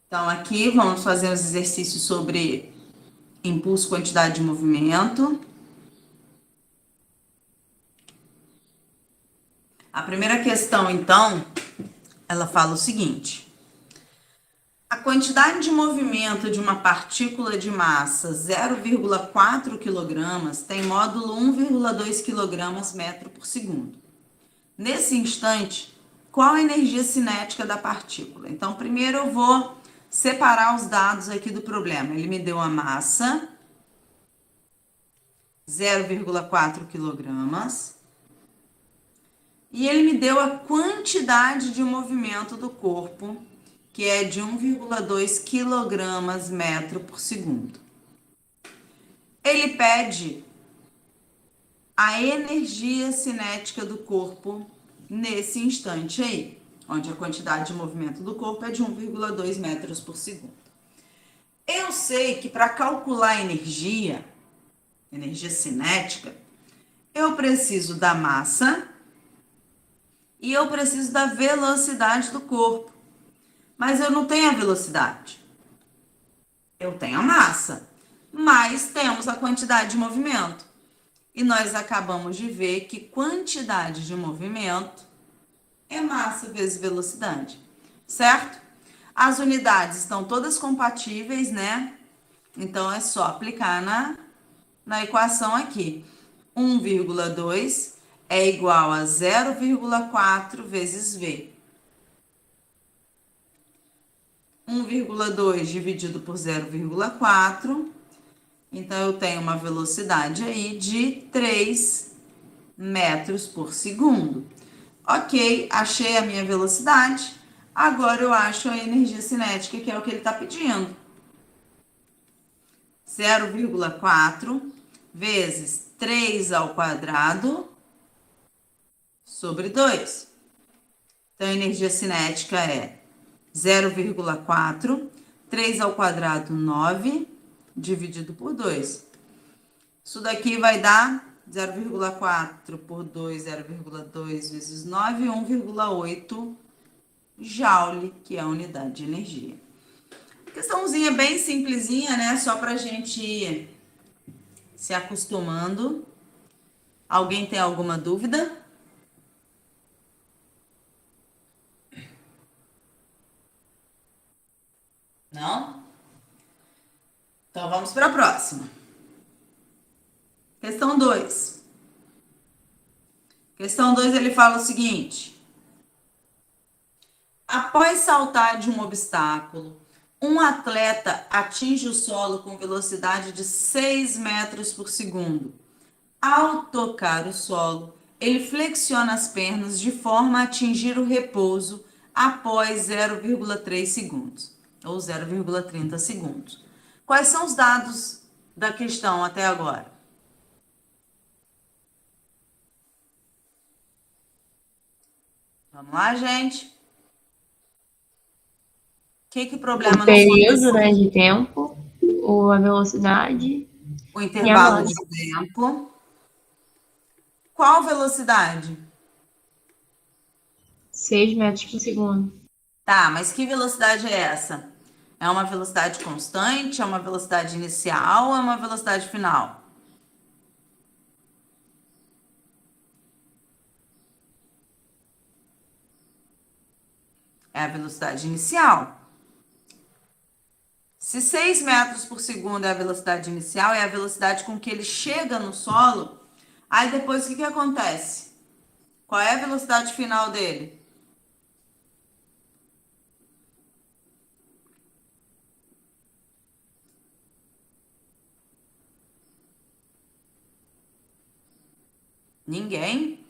Então, aqui vamos fazer os exercícios sobre impulso, quantidade de movimento. A primeira questão, então, ela fala o seguinte: a quantidade de movimento de uma partícula de massa 0,4 kg tem módulo 1,2 kg metro por segundo. Nesse instante, qual a energia cinética da partícula? Então, primeiro eu vou separar os dados aqui do problema. Ele me deu a massa, 0,4 kg, e ele me deu a quantidade de movimento do corpo, que é de 1,2 kg metro por segundo. Ele pede a energia cinética do corpo nesse instante aí, onde a quantidade de movimento do corpo é de 1,2 metros por segundo. Eu sei que para calcular a energia cinética, eu preciso da massa e eu preciso da velocidade do corpo. Mas eu não tenho a velocidade. Eu tenho a massa, mas temos a quantidade de movimento. E nós acabamos de ver que quantidade de movimento é massa vezes velocidade, certo? As unidades estão todas compatíveis, né? Então, é só aplicar na equação aqui. 1,2 é igual a 0,4 vezes V. 1,2 dividido por 0,4. Então, eu tenho uma velocidade aí de 3 metros por segundo. Ok, achei a minha velocidade. Agora eu acho a energia cinética, que é o que ele está pedindo. 0,4 vezes 3 ao quadrado sobre 2. Então, a energia cinética é 0,4, 3 ao quadrado, 9, dividido por 2. Isso daqui vai dar 0,4 por 2, 0,2 vezes 9, 1,8 joule, que é a unidade de energia. Questãozinha bem simplesinha, né? Só para a gente ir se acostumando. Alguém tem alguma dúvida? Não? Então vamos para a próxima. Questão 2. Questão 2, ele fala o seguinte: após saltar de um obstáculo, um atleta atinge o solo com velocidade de 6 metros por segundo. Ao tocar o solo, ele flexiona as pernas de forma a atingir o repouso após 0,3 segundos, ou 0,30 segundos. Quais são os dados da questão até agora? Vamos lá, gente? O que o problema O período, né, de tempo, ou a velocidade O e a intervalo de massa. tempo. Qual velocidade? 6 metros por segundo. Tá, mas que velocidade é essa? É uma velocidade constante? É uma velocidade inicial ou é uma velocidade final? É a velocidade inicial. Se 6 metros por segundo é a velocidade inicial, é a velocidade com que ele chega no solo, aí depois o que acontece? Qual é a velocidade final dele? Ninguém?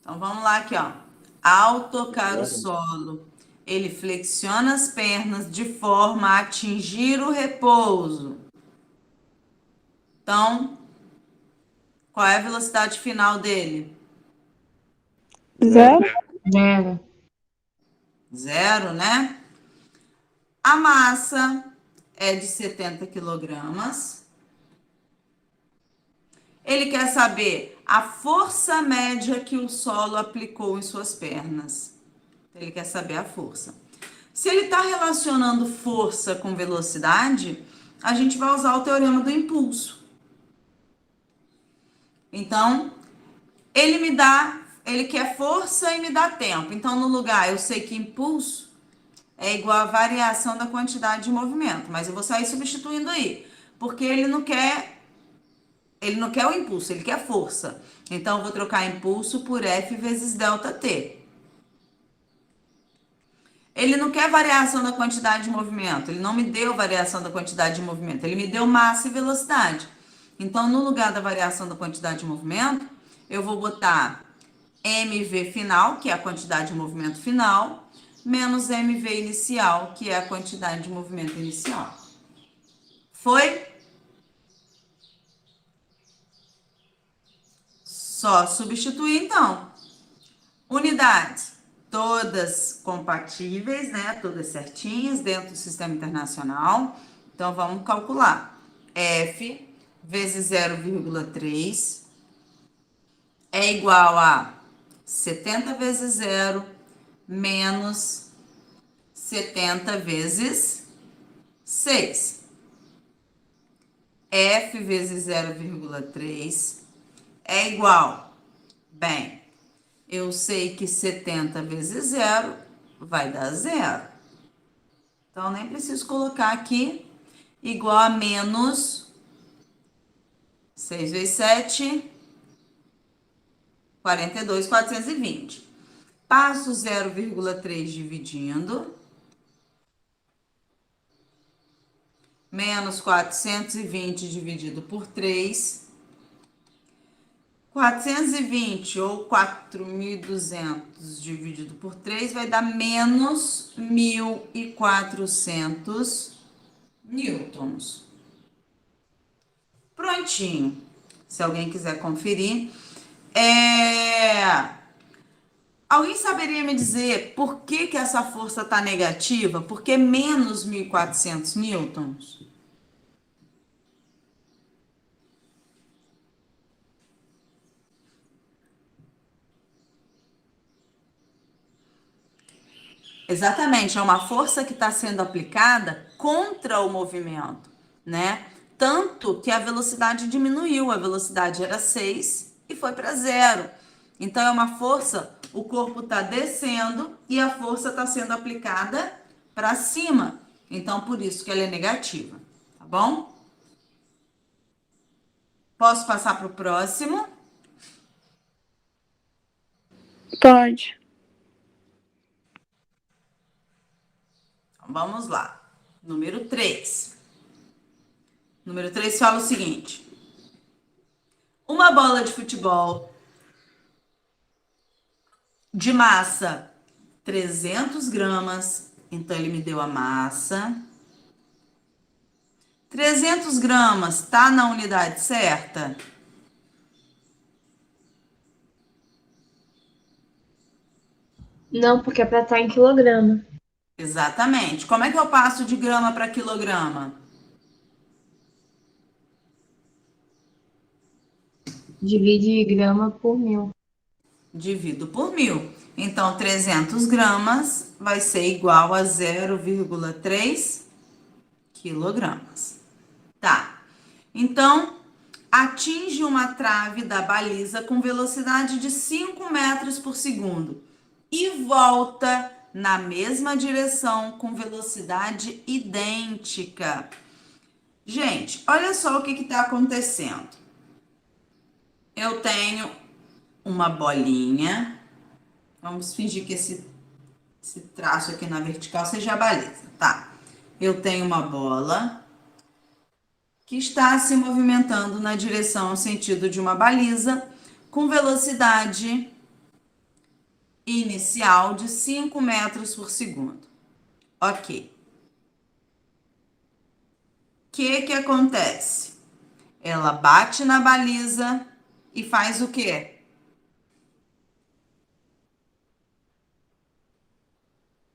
Então vamos lá aqui, ó. Ao tocar o solo, ele flexiona as pernas de forma a atingir o repouso. Então, qual é a velocidade final dele? Zero? Zero. Zero, né? A massa é de 70 quilogramas. Ele quer saber a força média que o solo aplicou em suas pernas. Ele quer saber a força. Se ele está relacionando força com velocidade, a gente vai usar o teorema do impulso. Então, ele quer força e me dá tempo. Então, no lugar, eu sei que impulso é igual a variação da quantidade de movimento, mas eu vou sair substituindo aí, porque ele não quer o impulso, ele quer força. Então, eu vou trocar impulso por F vezes delta T. Ele não quer variação da quantidade de movimento, ele não me deu variação da quantidade de movimento, ele me deu massa e velocidade. Então, no lugar da variação da quantidade de movimento, eu vou botar mv final, que é a quantidade de movimento final, menos mv inicial, que é a quantidade de movimento inicial. Foi? Só substituir, então. Unidades, todas compatíveis, né? Todas certinhas dentro do sistema internacional. Então, vamos calcular. F vezes 0,3 é igual a 70 vezes 0 menos 70 vezes 6. F vezes 0,3 é igual. Bem, eu sei que 70 vezes 0 vai dar 0. Então, nem preciso colocar aqui igual a menos 6 vezes 7, 42, 420. Passo 0,3 dividindo. Menos 420 dividido por 3. 420 ou 4.200 dividido por 3 vai dar menos 1.400 newtons. Prontinho. Se alguém quiser conferir. Alguém saberia me dizer por que essa força está negativa? Por que menos 1.400 newtons? Exatamente, é uma força que está sendo aplicada contra o movimento, né? Tanto que a velocidade diminuiu, a velocidade era 6 e foi para 0. Então é uma força, o corpo está descendo e a força está sendo aplicada para cima. Então por isso que ela é negativa, tá bom? Posso passar para o próximo? Pode. Então, vamos lá. Número 3. Número 3 fala o seguinte: uma bola de futebol de massa 300 gramas, então ele me deu a massa. 300 gramas tá na unidade certa? Não, porque é pra estar em quilograma. Exatamente. Como é que eu passo de grama para quilograma? Divide grama por 1.000. Divido por 1.000. Então, 300 gramas vai ser igual a 0,3 quilogramas. Tá. Então, atinge uma trave da baliza com velocidade de 5 metros por segundo e volta na mesma direção com velocidade idêntica. Gente, olha só o que está acontecendo. Eu tenho uma bolinha. Vamos fingir que esse traço aqui na vertical seja a baliza, tá? Eu tenho uma bola que está se movimentando na direção ao sentido de uma baliza com velocidade inicial de 5 metros por segundo. Ok. O que acontece? Ela bate na baliza e faz o quê?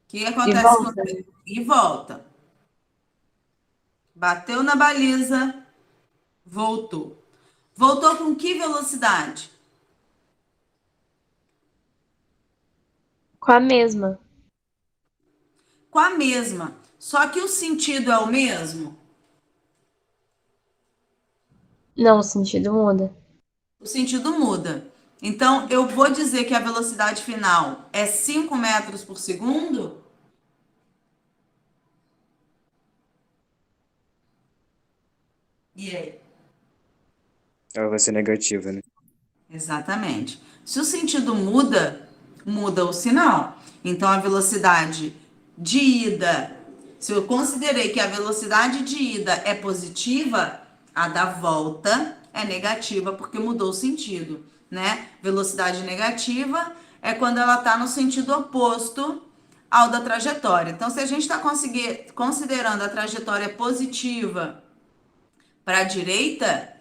O que E acontece com volta. e volta? Bateu na baliza, voltou. Voltou com que velocidade? Com a mesma. com a mesma. Só que o sentido é o mesmo? Não, o sentido muda. O sentido muda. Então, eu vou dizer que a velocidade final é 5 metros por segundo? E aí? Ela vai ser negativa, né? Exatamente. Se o sentido muda, muda o sinal. Então, a velocidade de ida, se eu considerei que a velocidade de ida é positiva, a da volta é negativa porque mudou o sentido, né? Velocidade negativa é quando ela está no sentido oposto ao da trajetória. Então, se a gente está considerando a trajetória positiva para a direita,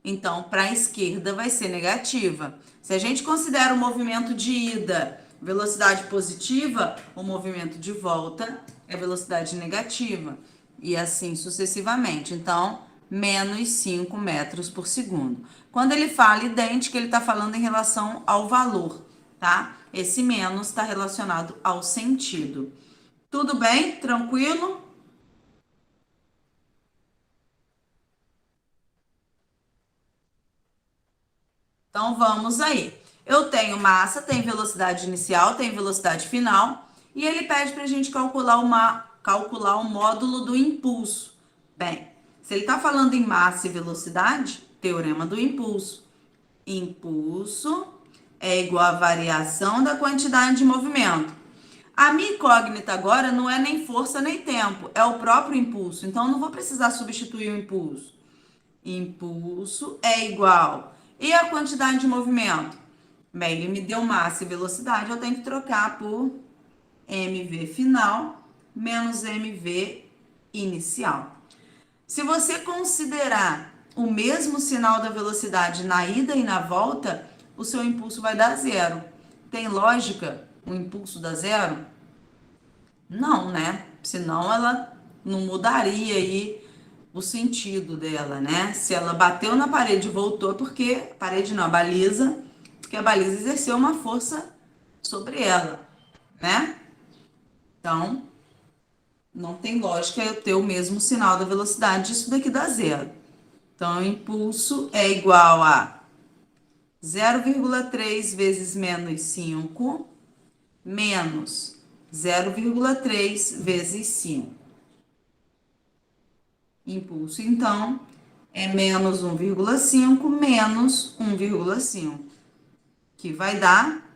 então para a esquerda vai ser negativa. Se a gente considera o movimento de ida velocidade positiva, o movimento de volta é velocidade negativa. E assim sucessivamente. Então, menos 5 metros por segundo. Quando ele fala idêntico, ele está falando em relação ao valor, tá? Esse menos está relacionado ao sentido. Tudo bem? Tranquilo? Então vamos aí. Eu tenho massa, tem velocidade inicial, tem velocidade final, e ele pede para a gente calcular o módulo do impulso. Bem, se ele está falando em massa e velocidade, teorema do impulso. Impulso é igual à variação da quantidade de movimento. A minha incógnita agora não é nem força nem tempo, é o próprio impulso. Então, eu não vou precisar substituir o impulso. Impulso é igual. E a quantidade de movimento? Bem, ele me deu massa e velocidade, eu tenho que trocar por mv final menos mv inicial. Se você considerar o mesmo sinal da velocidade na ida e na volta, o seu impulso vai dar zero. Tem lógica o impulso dar zero? Não, né? Senão ela não mudaria aí o sentido dela, né? Se ela bateu na parede e voltou, porque parede não, a baliza, porque a baliza exerceu uma força sobre ela, né? Então, não tem lógica eu ter o mesmo sinal da velocidade, isso daqui dá zero. Então, o impulso é igual a 0,3 vezes menos 5 menos 0,3 vezes 5. Impulso, então, é menos 1,5 menos 1,5, que vai dar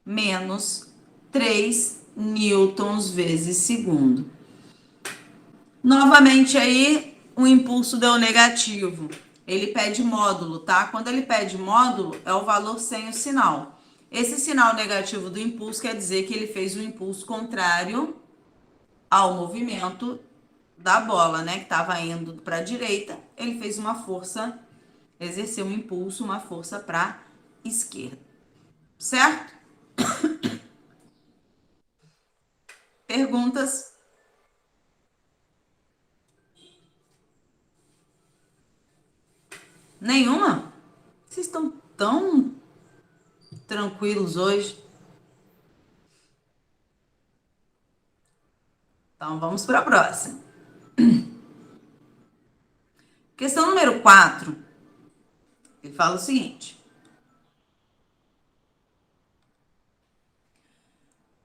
menos 3 newtons vezes segundo. Novamente aí, o impulso deu negativo. Ele pede módulo, tá? Quando ele pede módulo, é o valor sem o sinal. Esse sinal negativo do impulso quer dizer que ele fez um impulso contrário ao movimento da bola, né? Que estava indo para a direita. Ele fez uma força, exerceu um impulso, uma força para a esquerda. Certo? Perguntas? Nenhuma? Vocês estão tão tranquilos hoje? Então vamos para a próxima. Questão número 4. Ele fala o seguinte: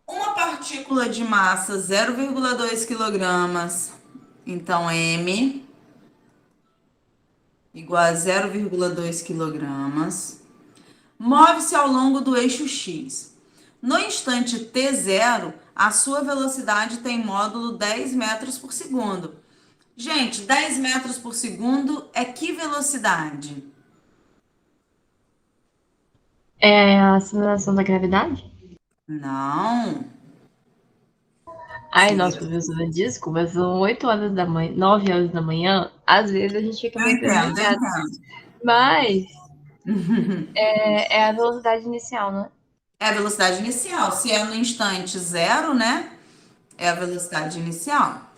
uma partícula de massa 0,2 kg, então m igual a 0,2 kg, move-se ao longo do eixo x. No instante t0, a sua velocidade tem módulo 10 metros por segundo. Gente, 10 metros por segundo é que velocidade? É a aceleração da gravidade? Não. Ai, nossa, professora, desculpa, são 8 horas da manhã, 9 horas da manhã, às vezes a gente fica Eu meio entendo, eu desligado. entendo. Mas é a velocidade inicial, né? É a velocidade inicial. Se é no instante zero, né? É a velocidade inicial.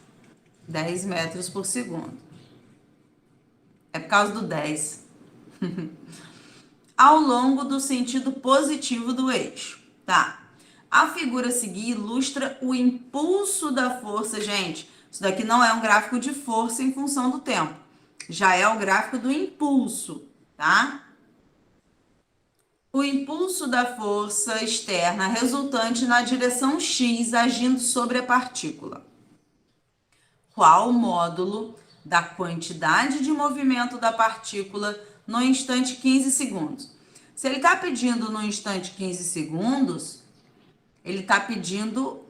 10 metros por segundo. É por causa do 10. Ao longo do sentido positivo do eixo. Tá. A figura a seguir ilustra o impulso da força, gente. Isso daqui não é um gráfico de força em função do tempo. Já é o gráfico do impulso, tá? O impulso da força externa resultante na direção x agindo sobre a partícula. Qual o módulo da quantidade de movimento da partícula no instante 15 segundos? Se ele está pedindo no instante 15 segundos, ele está pedindo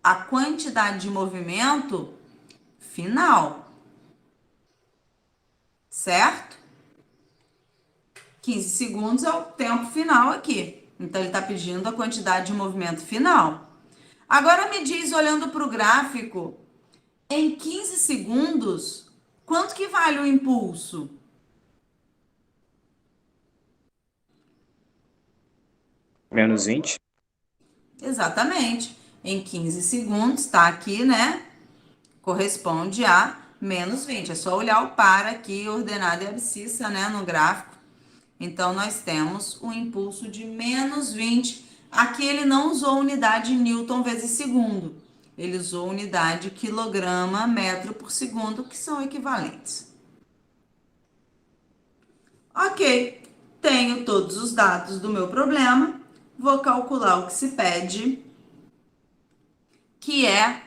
a quantidade de movimento final, certo? 15 segundos é o tempo final aqui. Então, ele está pedindo a quantidade de movimento final. Agora, me diz, olhando para o gráfico, em 15 segundos, quanto que vale o impulso? Menos 20. Exatamente. Em 15 segundos, tá aqui, né? Corresponde a menos 20. É só olhar o par aqui, ordenado e abscissa, né, no gráfico. Então, nós temos o impulso de menos 20. Aqui ele não usou unidade Newton vezes segundo. Ele usou unidade quilograma metro por segundo, que são equivalentes. Ok, tenho todos os dados do meu problema. Vou calcular o que se pede, que é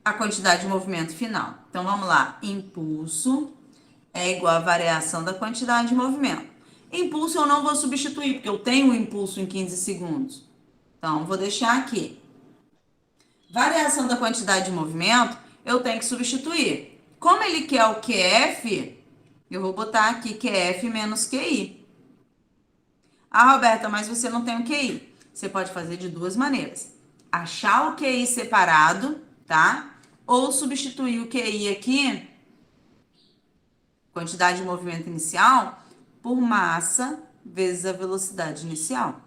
a quantidade de movimento final. Então, vamos lá. Impulso é igual a variação da quantidade de movimento. Impulso eu não vou substituir, porque eu tenho o impulso em 15 segundos. Então, vou deixar aqui. Variação da quantidade de movimento, eu tenho que substituir. Como ele quer o QF, eu vou botar aqui QF menos QI. Ah, Roberta, mas você não tem o QI. Você pode fazer de duas maneiras. Achar o QI separado, tá? Ou substituir o QI aqui, quantidade de movimento inicial, por massa vezes a velocidade inicial.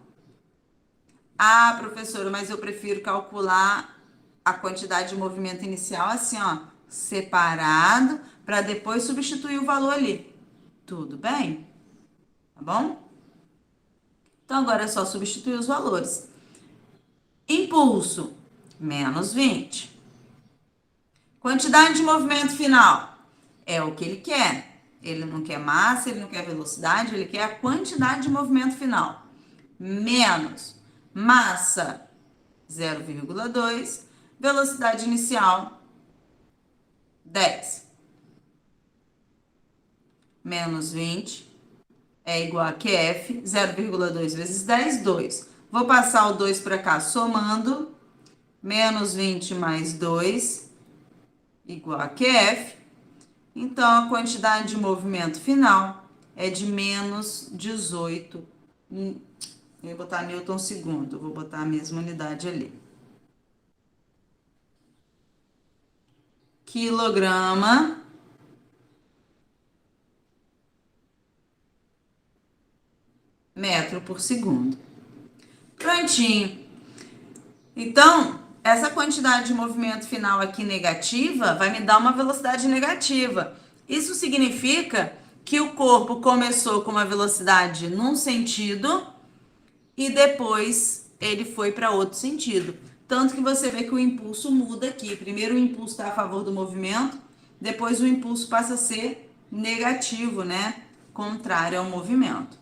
Ah, professora, mas eu prefiro calcular a quantidade de movimento inicial assim, ó, separado, para depois substituir o valor ali. Tudo bem? Tá bom? Então, agora é só substituir os valores. Impulso, menos 20. Quantidade de movimento final, é o que ele quer. Ele não quer massa, ele não quer velocidade, ele quer a quantidade de movimento final. Menos massa, 0,2. Velocidade inicial, 10. Menos 20 é igual a QF, 0,2 vezes 10, 2. Vou passar o 2 para cá somando. Menos 20 mais 2 igual a QF. Então, a quantidade de movimento final é de menos 18. Eu vou botar Newton segundo, vou botar a mesma unidade ali. Quilograma metro por segundo. Prontinho. Então, essa quantidade de movimento final aqui negativa vai me dar uma velocidade negativa. Isso significa que o corpo começou com uma velocidade num sentido e depois ele foi para outro sentido. Tanto que você vê que o impulso muda aqui. Primeiro o impulso está a favor do movimento, depois o impulso passa a ser negativo, né? Contrário ao movimento.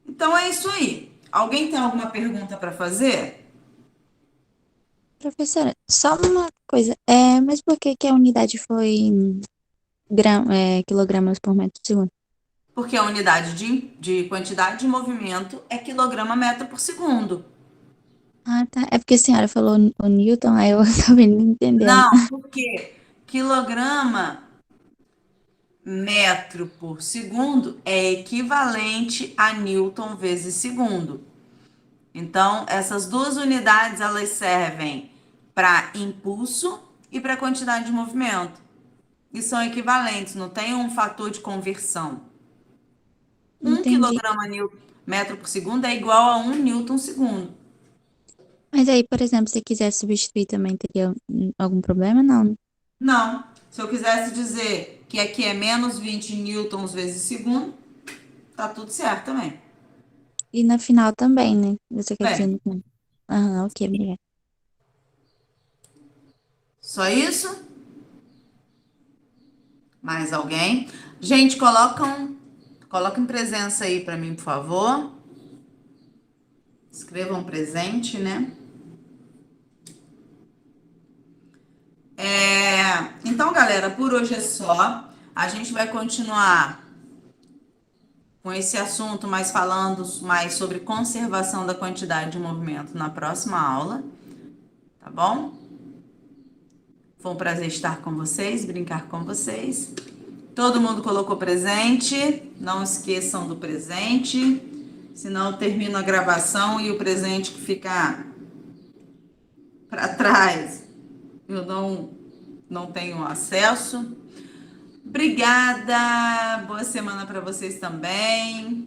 Então é isso aí. Alguém tem alguma pergunta para fazer? Professora, só uma coisa. Mas por que que a unidade foi em quilogramas por metro segundo? Porque a unidade de quantidade de movimento é quilograma metro por segundo. Ah, tá. É porque a senhora falou o Newton, aí eu acabei não entendendo. Não, porque quilograma metro por segundo é equivalente a Newton vezes segundo. Então, essas duas unidades, elas servem para impulso e para quantidade de movimento. E são equivalentes, não tem um fator de conversão. 1 Entendi. quilograma metro por segundo é igual a 1 Newton segundo. Mas aí, por exemplo, se quiser substituir também, teria algum problema? Não, né? Não. Se eu quisesse dizer que aqui é menos 20 newtons vezes segundo, tá tudo certo também. E na final também, né? Você quer dizer Bem, no final? Aham, ok, obrigada. só isso? Mais alguém? Gente, coloquem presença aí para mim, por favor. Escrevam presente, né? Então, galera, por hoje é só. A gente vai continuar com esse assunto, mas falando mais sobre conservação da quantidade de movimento na próxima aula, tá bom? Foi um prazer estar com vocês, brincar com vocês. Todo mundo colocou presente, não esqueçam do presente, senão eu termino a gravação e o presente que fica para trás eu não tenho acesso. Obrigada, boa semana para vocês também.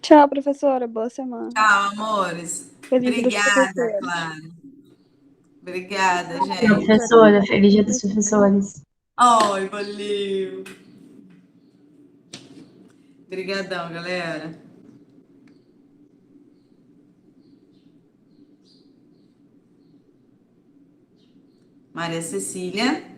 Tchau, professora. Boa semana. Tchau, amores. Feliz Dia dos Obrigada, Professores. Clara. Obrigada, gente. Professora, feliz dia dos professores. Ai, valeu. Obrigadão, galera. Maria Cecília.